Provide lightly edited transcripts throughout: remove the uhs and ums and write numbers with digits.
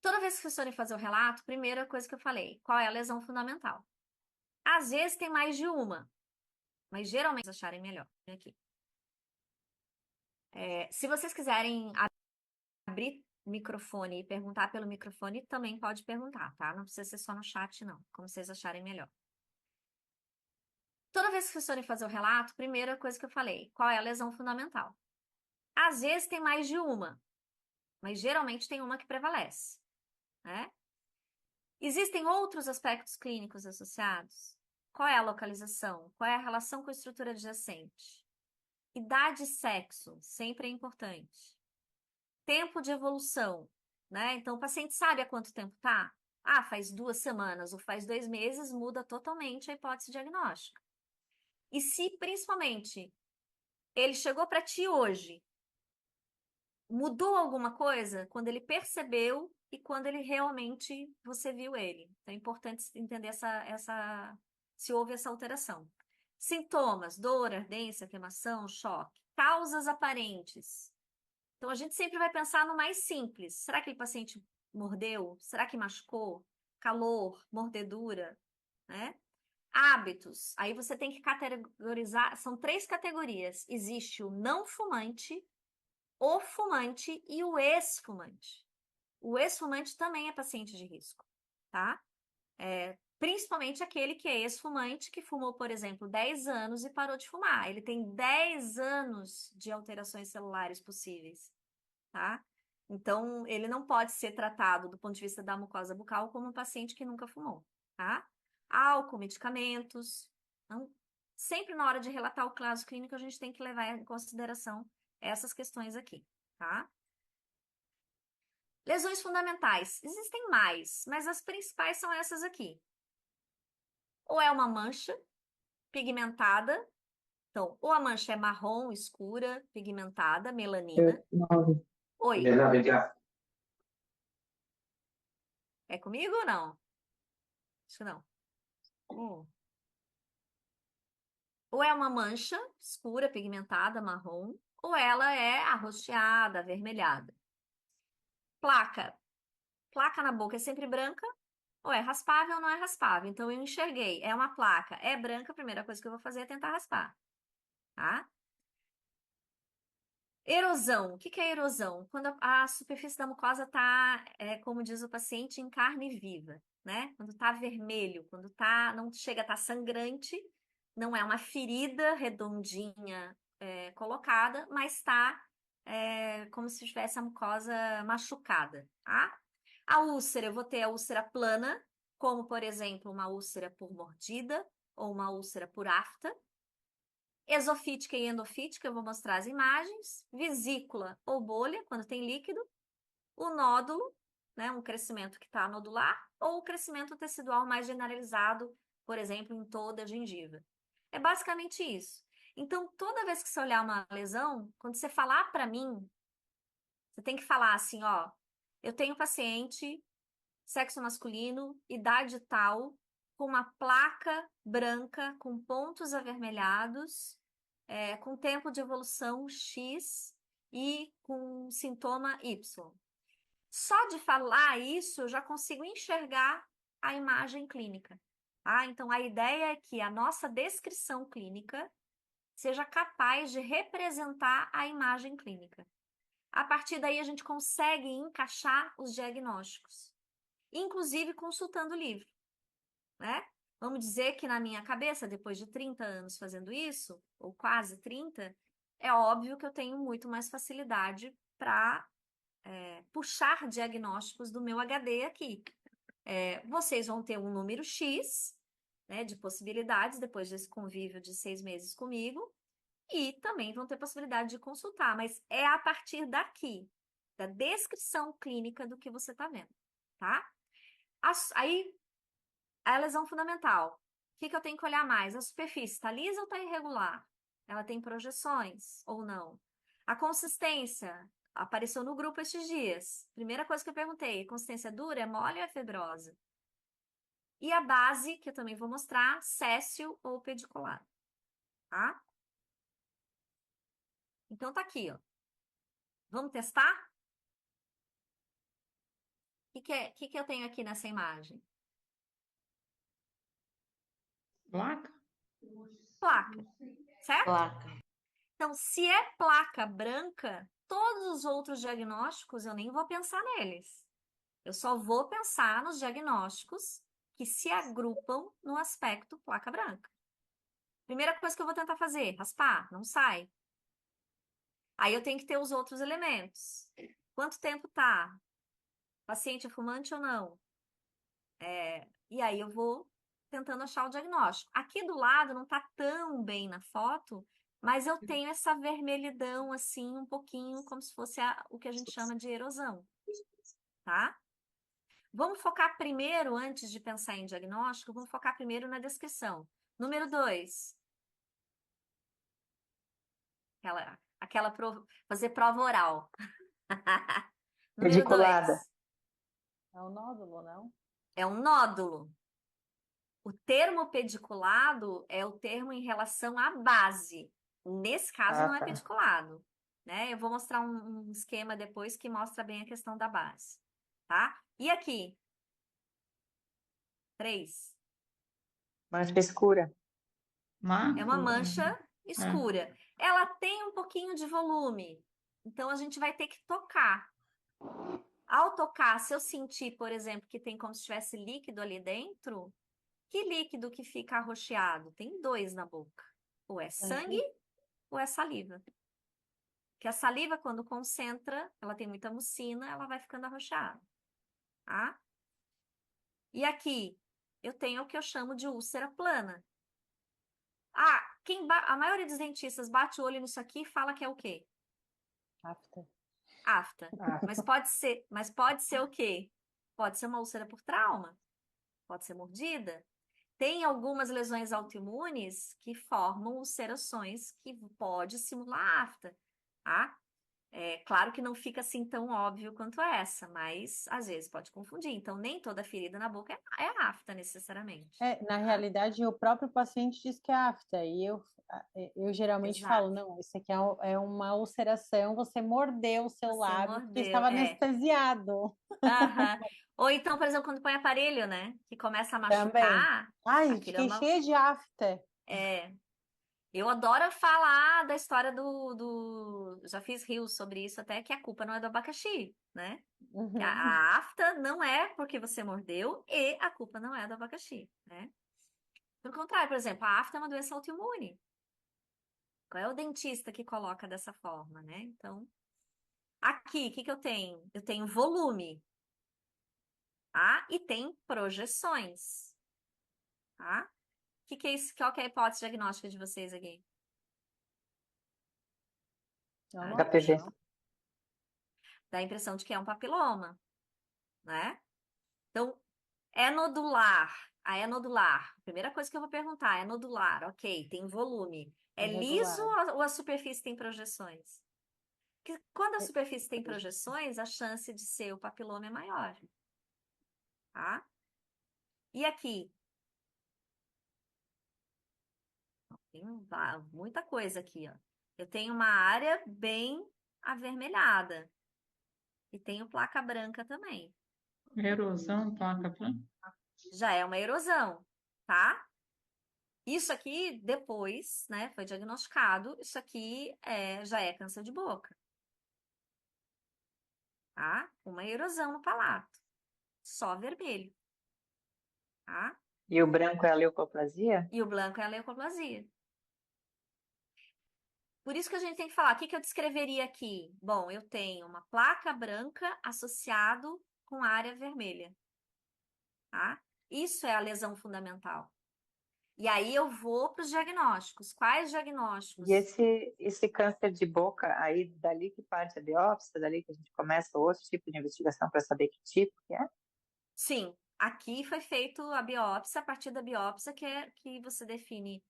Toda vez que vocês forem fazer o relato, primeira coisa que eu falei, qual é a lesão fundamental? Às vezes tem mais de uma, mas geralmente vocês acharem melhor. Aqui. Se vocês quiserem abrir o microfone e perguntar pelo microfone, também pode perguntar, tá? Não precisa ser só no chat, não, como vocês acharem melhor. Toda vez que vocês forem fazer o relato, primeira coisa que eu falei, qual é a lesão fundamental? Às vezes tem mais de uma, mas geralmente tem uma que prevalece, né? Existem outros aspectos clínicos associados? Qual é a localização? Qual é a relação com a estrutura adjacente? Idade e sexo, sempre é importante. Tempo de evolução, né? Então, o paciente sabe há quanto tempo tá? Ah, faz 2 semanas ou faz 2 meses, muda totalmente a hipótese diagnóstica. E se, principalmente, ele chegou para ti hoje, mudou alguma coisa quando ele percebeu e quando ele realmente você viu ele. Então é importante entender se houve essa alteração. Sintomas, dor, ardência, queimação, choque. Causas aparentes. Então a gente sempre vai pensar no mais simples. Será que o paciente mordeu? Será que machucou? Calor, mordedura, né? Hábitos. Aí você tem que categorizar, são 3 categorias. Existe o não fumante, o fumante e o ex-fumante. O ex-fumante também é paciente de risco, tá? Principalmente aquele que é ex-fumante, que fumou, por exemplo, 10 anos e parou de fumar. Ele tem 10 anos de alterações celulares possíveis, tá? Então, ele não pode ser tratado do ponto de vista da mucosa bucal como um paciente que nunca fumou, tá? Álcool, medicamentos. Então, sempre na hora de relatar o caso clínico, a gente tem que levar em consideração essas questões aqui, tá? Lesões fundamentais. Existem mais, mas as principais são essas aqui. Ou é uma mancha pigmentada. Então, ou a mancha é marrom, escura, pigmentada, melanina. 9. Oi, Melhor ventilação. é comigo ou não? Acho que não. Ou é uma mancha escura, pigmentada, marrom, ou ela é arroxeada, avermelhada. Placa. Placa na boca é sempre branca, ou é raspável ou não é raspável. Então, eu enxerguei, é uma placa, é branca, a primeira coisa que eu vou fazer é tentar raspar, tá? Erosão. O que que é erosão? Quando a superfície da mucosa está, como diz o paciente, em carne viva, né? Quando está vermelho, quando não chega a estar sangrante, não é uma ferida redondinha, colocada, mas está, como se tivesse a mucosa machucada, tá? A úlcera, eu vou ter a úlcera plana, como, por exemplo, uma úlcera por mordida ou uma úlcera por afta. Exofítica e endofítica, eu vou mostrar as imagens. Vesícula ou bolha, quando tem líquido. O nódulo, né, um crescimento que está nodular, ou o crescimento tecidual mais generalizado, por exemplo, em toda a gengiva. É basicamente isso. Então, toda vez que você olhar uma lesão, quando você falar para mim, você tem que falar assim, ó, eu tenho paciente, sexo masculino, idade tal, com uma placa branca com pontos avermelhados, com tempo de evolução X e com sintoma Y. Só de falar isso, eu já consigo enxergar a imagem clínica. Tá? Então, a ideia é que a nossa descrição clínica seja capaz de representar a imagem clínica. A partir daí, a gente consegue encaixar os diagnósticos, inclusive consultando o livro, né? Vamos dizer que na minha cabeça, depois de 30 anos fazendo isso, ou quase 30, é óbvio que eu tenho muito mais facilidade para puxar diagnósticos do meu HD aqui. Vocês vão ter um número X, né, de possibilidades depois desse convívio de 6 meses comigo, e também vão ter possibilidade de consultar, mas é a partir daqui, da descrição clínica do que você está vendo, tá? Aí a lesão fundamental. O que que eu tenho que olhar mais? A superfície está lisa ou está irregular? Ela tem projeções ou não? A consistência apareceu no grupo estes dias. Primeira coisa que eu perguntei: consistência dura, é mole ou é fibrosa? E a base, que eu também vou mostrar, séssil ou pediculado, tá? Então tá aqui, ó. Vamos testar? que eu tenho aqui nessa imagem? Placa? Placa, certo? Placa. Então, se é placa branca, todos os outros diagnósticos eu nem vou pensar neles. Eu só vou pensar nos diagnósticos que se agrupam no aspecto placa branca. Primeira coisa que eu vou tentar fazer, raspar, não sai. Aí eu tenho que ter os outros elementos. Quanto tempo tá? Paciente é fumante ou não? E aí eu vou tentando achar o diagnóstico. Aqui do lado não tá tão bem na foto, mas eu tenho essa vermelhidão assim, um pouquinho como se fosse o que a gente chama de erosão, tá? Vamos focar primeiro, antes de pensar em diagnóstico, vamos focar primeiro na descrição. Número 2, fazer prova oral. Número Pediculada. 2, É o nódulo, não? é um nódulo. O termo pediculado é o termo em relação à base. Nesse caso, Ah, não é tá. pediculado, né? Eu vou mostrar um esquema depois que mostra bem a questão da base, tá? E aqui, 3. Mancha escura. É uma Mácula. mancha É. escura. Ela tem um pouquinho de volume, então a gente vai ter que tocar. Ao tocar, se eu sentir, por exemplo, que tem como se tivesse líquido ali dentro, que líquido que fica arroxeado? Tem dois na boca. Ou é sangue Sangue. ou é saliva. Que a saliva, quando concentra, ela tem muita mucina, ela vai ficando arroxeada, tá? E aqui, eu tenho o que eu chamo de úlcera plana. Ah, a maioria dos dentistas bate o olho nisso aqui e fala que é o quê? Afta. Afta. Ah, Mas pode ser o quê? Pode ser uma úlcera por trauma, pode ser mordida. Tem algumas lesões autoimunes que formam ulcerações que pode simular afta, tá? É claro que não fica assim tão óbvio quanto essa, mas às vezes pode confundir. Então, nem toda ferida na boca é afta necessariamente, Na tá? realidade, o próprio paciente diz que é afta, e eu geralmente falo, Exato. não, isso aqui é uma ulceração, você mordeu o seu Você lábio porque mordeu, estava anestesiado Aham. Ou então, por exemplo, quando põe aparelho, né? Que começa a também. machucar, Ai, aquilo é fiquei uma. cheia de afta. É, eu adoro falar da história Já fiz rios sobre isso até, que a culpa não é do abacaxi, né? Que Uhum. a afta não é porque você mordeu e a culpa não é do abacaxi, né? Pelo contrário, por exemplo, a afta é uma doença autoimune. Qual é o dentista que coloca dessa forma, né? Então, aqui, o que que eu tenho? Eu tenho volume, tá? E tem projeções, tá? Que é isso? Qual que é a hipótese diagnóstica de vocês aqui? É um Tá? nódulo, HPV. não? Dá a impressão de que é um papiloma, né? Então, é nodular. Ah, é nodular. Primeira coisa que eu vou perguntar, é nodular, ok, tem volume. É liso Irregular. ou a superfície tem projeções? Porque quando a É, superfície tem projeções, a chance de ser o papiloma é maior, tá? E aqui? Tem muita coisa aqui, ó. Eu tenho uma área bem avermelhada e tenho placa branca também. Erosão, placa plana. Já é uma erosão, tá? Isso aqui, depois, né, foi diagnosticado, isso aqui já é câncer de boca, tá? Uma erosão no palato, só vermelho, tá? E o branco é a leucoplasia? E o branco é a leucoplasia. Por isso que a gente tem que falar, o que que eu descreveria aqui? Bom, eu tenho uma placa branca associado com área vermelha, tá? Isso é a lesão fundamental. E aí eu vou para os diagnósticos. Quais E diagnósticos? esse câncer de boca, aí dali que parte a biópsia, dali que a gente começa outro tipo de investigação para saber que tipo que é? Sim, aqui foi feito a biópsia, a partir da biópsia que você define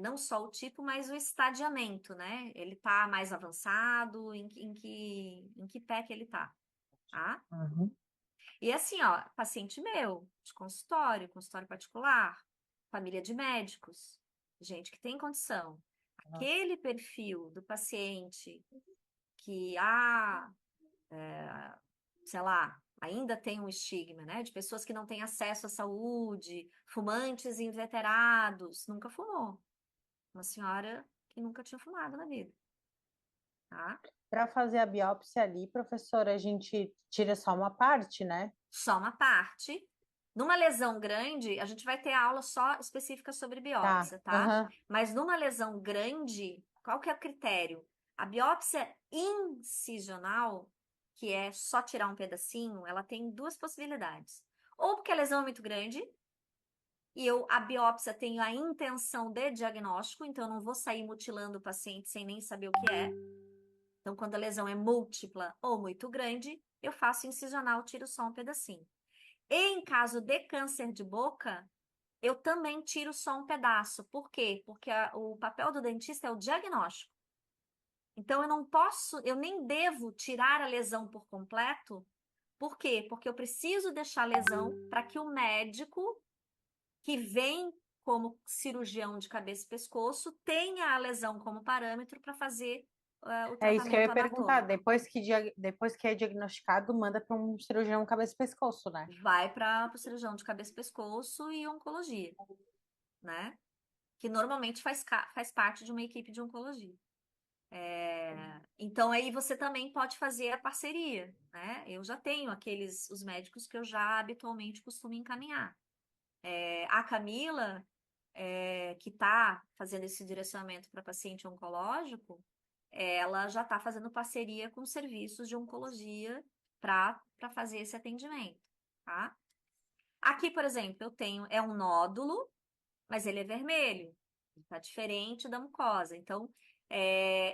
não só o tipo, mas o estadiamento, né? Ele tá mais avançado, em que pé que ele tá? Uhum. E assim, ó, paciente meu, de consultório particular, família de médicos, gente que tem condição. Aquele perfil do paciente que, sei lá, Ainda tem um estigma, né? De pessoas que não têm acesso à saúde, fumantes inveterados. Nunca fumou. Uma senhora que nunca tinha fumado na vida, tá? Para fazer a biópsia ali, professora, a gente tira só uma parte, né? Só uma parte. Numa lesão grande, a gente vai ter aula só específica sobre Tá. biópsia, tá? Aham. Mas numa lesão grande, qual que é o critério? A biópsia incisional, que é só tirar um pedacinho, ela tem duas possibilidades. Ou porque a lesão é muito grande, e a biópsia tem a intenção de diagnóstico, então eu não vou sair mutilando o paciente sem nem saber o que é. Então, quando a lesão é múltipla ou muito grande, eu faço incisional, tiro só um pedacinho. Em caso de câncer de boca, eu também tiro só um pedaço. Por quê? Porque o papel do dentista é o diagnóstico. Então, eu não posso, eu nem devo tirar a lesão por completo. Por quê? Porque eu preciso deixar a lesão para que o médico que vem como cirurgião de cabeça e pescoço tenha a lesão como parâmetro para fazer o É isso que eu tratamento ia perguntar. anatômico. Depois que é diagnosticado, manda para um cirurgião cabeça e pescoço, né? Vai para o cirurgião de cabeça e pescoço e oncologia, né? Que normalmente faz parte de uma equipe de oncologia. Então aí você também pode fazer a parceria, né? Eu já tenho os médicos que eu já habitualmente costumo encaminhar. A Camila, que está fazendo esse direcionamento para paciente oncológico, ela já está fazendo parceria com serviços de oncologia para fazer esse atendimento, tá? Aqui, por exemplo, eu tenho, é um nódulo, mas ele é vermelho, está diferente da mucosa. Então,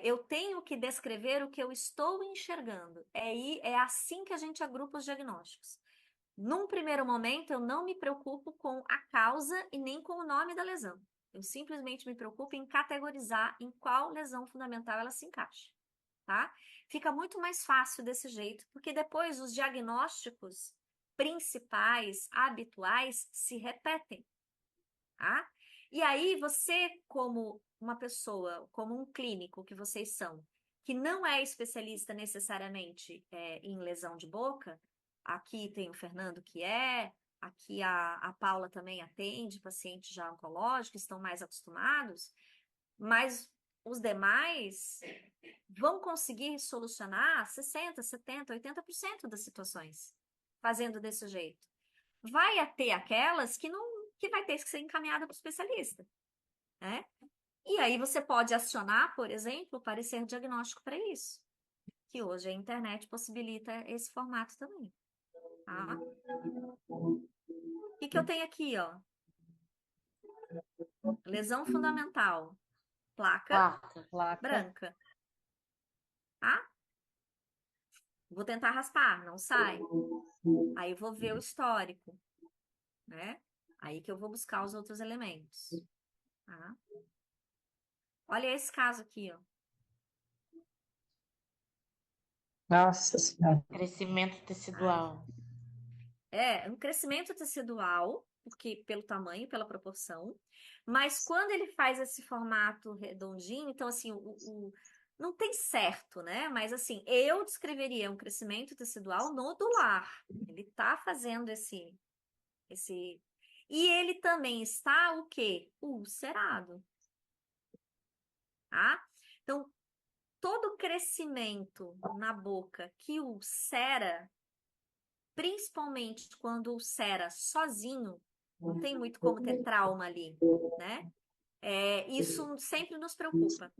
eu tenho que descrever o que eu estou enxergando. É assim que a gente agrupa os diagnósticos. Num primeiro momento, eu não me preocupo com a causa e nem com o nome da lesão. Eu simplesmente me preocupo em categorizar em qual lesão fundamental ela se encaixa, tá? Fica muito mais fácil desse jeito, porque depois os diagnósticos principais, habituais, se repetem, tá? E aí você, como uma pessoa, como um clínico que vocês são, que não é especialista necessariamente em lesão de boca, aqui tem o Fernando que aqui a Paula também atende pacientes já oncológicos, estão mais acostumados, mas os demais vão conseguir solucionar 60, 70, 80% das situações fazendo desse jeito. Vai ter aquelas que não que vai ter que ser encaminhada para o especialista, né? E aí você pode acionar, por exemplo, o parecer diagnóstico para isso, que hoje a internet possibilita esse formato também, tá? O que eu tenho aqui, ó? Lesão fundamental, placa Placa. branca, tá? Vou tentar raspar, não sai. Aí eu vou ver o histórico, né? Aí que eu vou buscar os outros elementos, tá? Olha esse caso aqui, ó. Nossa Senhora. Crescimento Ai, tecidual. um crescimento tecidual, porque pelo tamanho, pela proporção, mas quando ele faz esse formato redondinho, então assim, não tem certo, né? Mas assim, eu descreveria um crescimento tecidual nodular. Ele está fazendo esse. E ele também está o quê? Ulcerado, tá? Então, todo crescimento na boca que ulcera, principalmente quando ulcera sozinho, não tem muito como ter trauma ali, né? Isso sempre nos preocupa,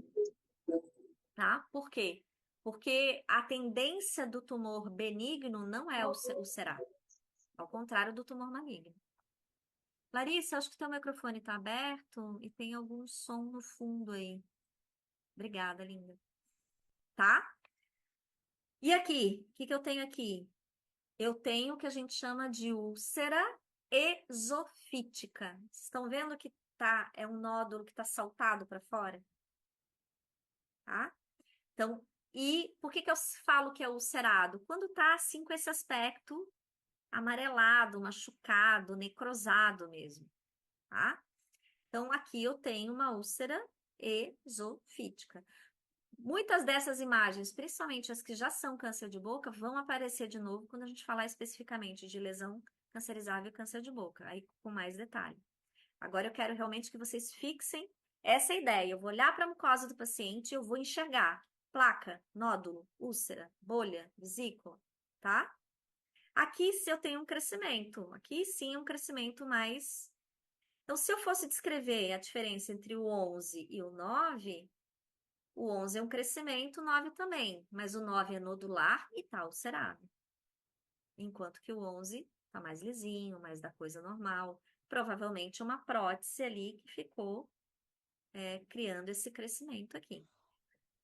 tá? Por quê? Porque a tendência do tumor benigno não é ulcerar, ao contrário do tumor maligno. Larissa, acho que teu microfone está aberto e tem algum som no fundo aí. Obrigada, linda. Tá? E aqui, o que eu tenho aqui? Eu tenho o que a gente chama de úlcera esofítica. Vocês estão vendo que é um nódulo que está saltado para fora? Tá? Então, e por que eu falo que é ulcerado? Quando tá assim com esse aspecto amarelado, machucado, necrosado mesmo, tá? Então, aqui eu tenho uma úlcera esofítica. Muitas dessas imagens, principalmente as que já são câncer de boca, vão aparecer de novo quando a gente falar especificamente de lesão cancerizável e câncer de boca, aí com mais detalhe. Agora eu quero realmente que vocês fixem essa ideia. Eu vou olhar para a mucosa do paciente e eu vou enxergar placa, nódulo, úlcera, bolha, vesícula, tá? Aqui se eu tenho um crescimento, aqui sim um crescimento mais. Então, se eu fosse descrever a diferença entre o 11 e o 9, o 11 é um crescimento, o 9 também, mas o 9 é nodular e tá ulcerado. Enquanto que o 11 tá mais lisinho, mais da coisa normal. Provavelmente uma prótese ali que ficou criando esse crescimento aqui,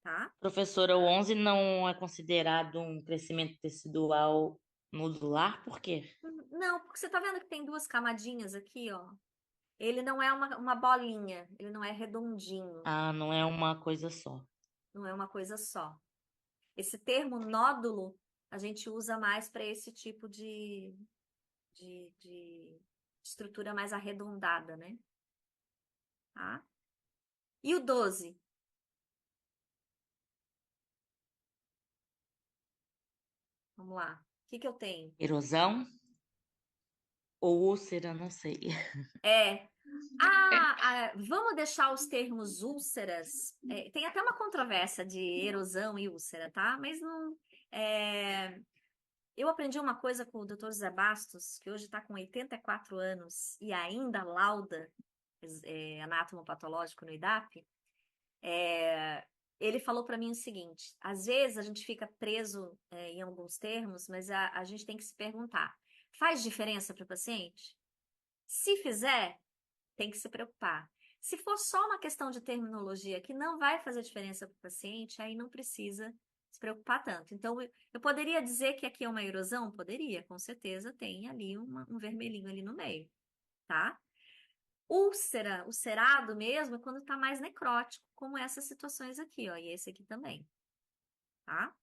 tá? Professora, o 11 não é considerado um crescimento tecidual nodular, por quê? Não, porque você tá vendo que tem duas camadinhas aqui, ó. Ele não é uma bolinha, ele não é redondinho, Ah, não é uma coisa só. não é uma coisa só. Esse termo nódulo a gente usa mais para esse tipo de estrutura mais arredondada, né? Tá? E o 12? Vamos lá. O que que eu tenho? Erosão ou úlcera, não sei. É. Vamos deixar os termos úlceras. Tem até uma controvérsia de erosão e úlcera, tá? Mas não. é, Eu aprendi uma coisa com o Dr. Zé Bastos, que hoje está com 84 anos e ainda lauda anátomo-patológico no IDAP. Ele falou para mim o seguinte: às vezes a gente fica preso em alguns termos, mas a gente tem que se perguntar: faz diferença para o paciente? Se fizer, tem que se preocupar. Se for só uma questão de terminologia que não vai fazer diferença para o paciente, aí não precisa se preocupar tanto. Então, eu poderia dizer que aqui é uma erosão? Poderia, com certeza tem ali um vermelhinho ali no meio, tá? Úlcera, ulcerado mesmo, é quando está mais necrótico, como essas situações aqui, ó, e esse aqui também, tá?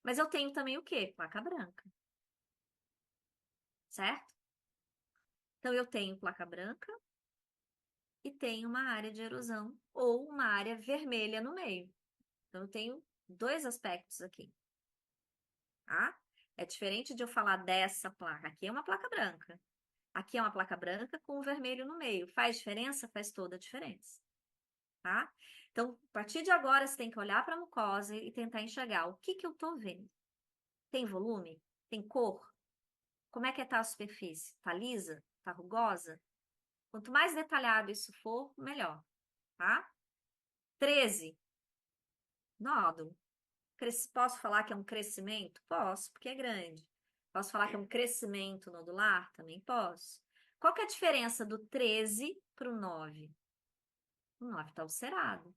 Mas eu tenho também o quê? Placa branca, certo? Então, eu tenho placa branca e tenho uma área de erosão ou uma área vermelha no meio. Então, eu tenho dois aspectos aqui, tá? É diferente de eu falar dessa placa. Aqui é uma placa branca. Aqui é uma placa branca com o vermelho no meio. Faz diferença? Faz toda a diferença, tá? Então, a partir de agora, você tem que olhar para a mucosa e tentar enxergar o que que eu tô vendo. Tem volume? Tem cor? Como é que tá a superfície? Tá lisa? Tá rugosa? Quanto mais detalhado isso for, melhor, tá? 13. Nódulo. Posso falar que é um crescimento? Posso, porque é grande. Posso falar que é um crescimento nodular? Também posso. Qual que é a diferença do 13 para o 9? O 9 está ulcerado,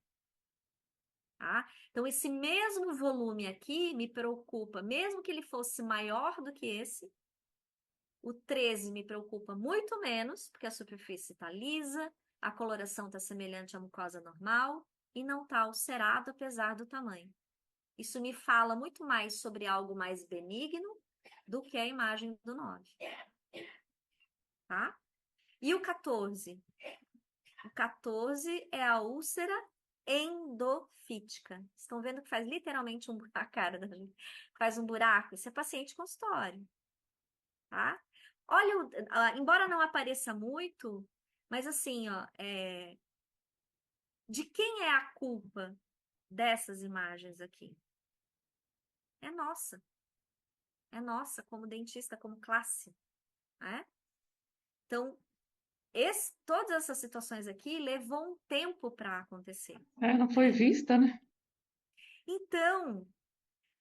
tá? Então, esse mesmo volume aqui me preocupa, mesmo que ele fosse maior do que esse, o 13 me preocupa muito menos, porque a superfície está lisa, a coloração está semelhante à mucosa normal e não está ulcerado, apesar do tamanho. Isso me fala muito mais sobre algo mais benigno do que a imagem do 9, tá? E o 14? O 14 é a úlcera endofítica. Estão vendo que faz literalmente um buraco, a cara da gente, faz um buraco? Isso é paciente consultório, tá? Olha, embora não apareça muito, mas assim, ó, de quem é a culpa dessas imagens aqui? É nossa. É nossa, como dentista, como classe, né? Então, todas essas situações aqui levou um tempo para acontecer. Não foi vista, né? Então,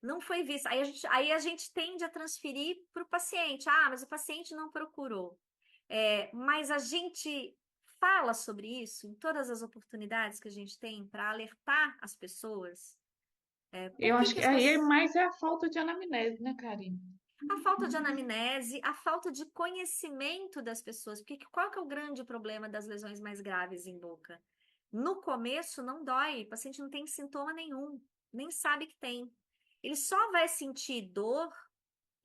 não foi visto. Aí a gente tende a transferir para o paciente. Ah, mas o paciente não procurou. Mas a gente fala sobre isso em todas as oportunidades que a gente tem para alertar as pessoas. Eu Por que acho que que as aí é pessoas... mais a falta de anamnese, né, Karine? A falta de anamnese, a falta de conhecimento das pessoas. Porque qual que é o grande problema das lesões mais graves em boca? No começo não dói, o paciente não tem sintoma nenhum, nem sabe que tem. Ele só vai sentir dor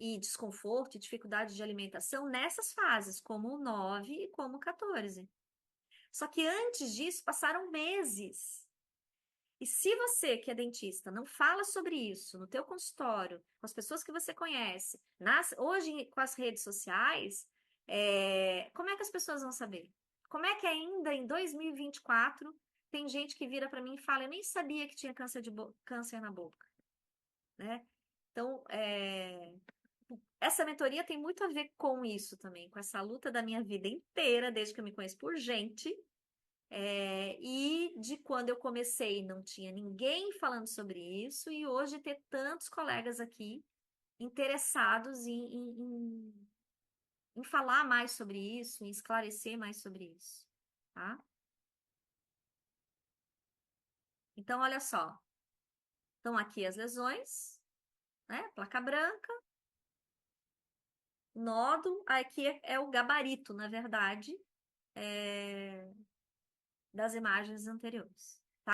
e desconforto e dificuldade de alimentação nessas fases, como o 9 e como o 14. Só que antes disso passaram meses. E se você, que é dentista, não fala sobre isso no teu consultório, com as pessoas que você conhece, hoje com as redes sociais, como é que as pessoas vão saber? Como é que ainda em 2024 tem gente que vira para mim e fala, eu nem sabia que tinha câncer na boca, né? Então, essa mentoria tem muito a ver com isso também, com essa luta da minha vida inteira, desde que eu me conheço por gente, e de quando eu comecei, não tinha ninguém falando sobre isso, e hoje ter tantos colegas aqui interessados em falar mais sobre isso, em esclarecer mais sobre isso, tá? Então, olha só. Estão aqui as lesões, né? Placa branca, nódulo. Aqui é o gabarito, na verdade, das imagens anteriores.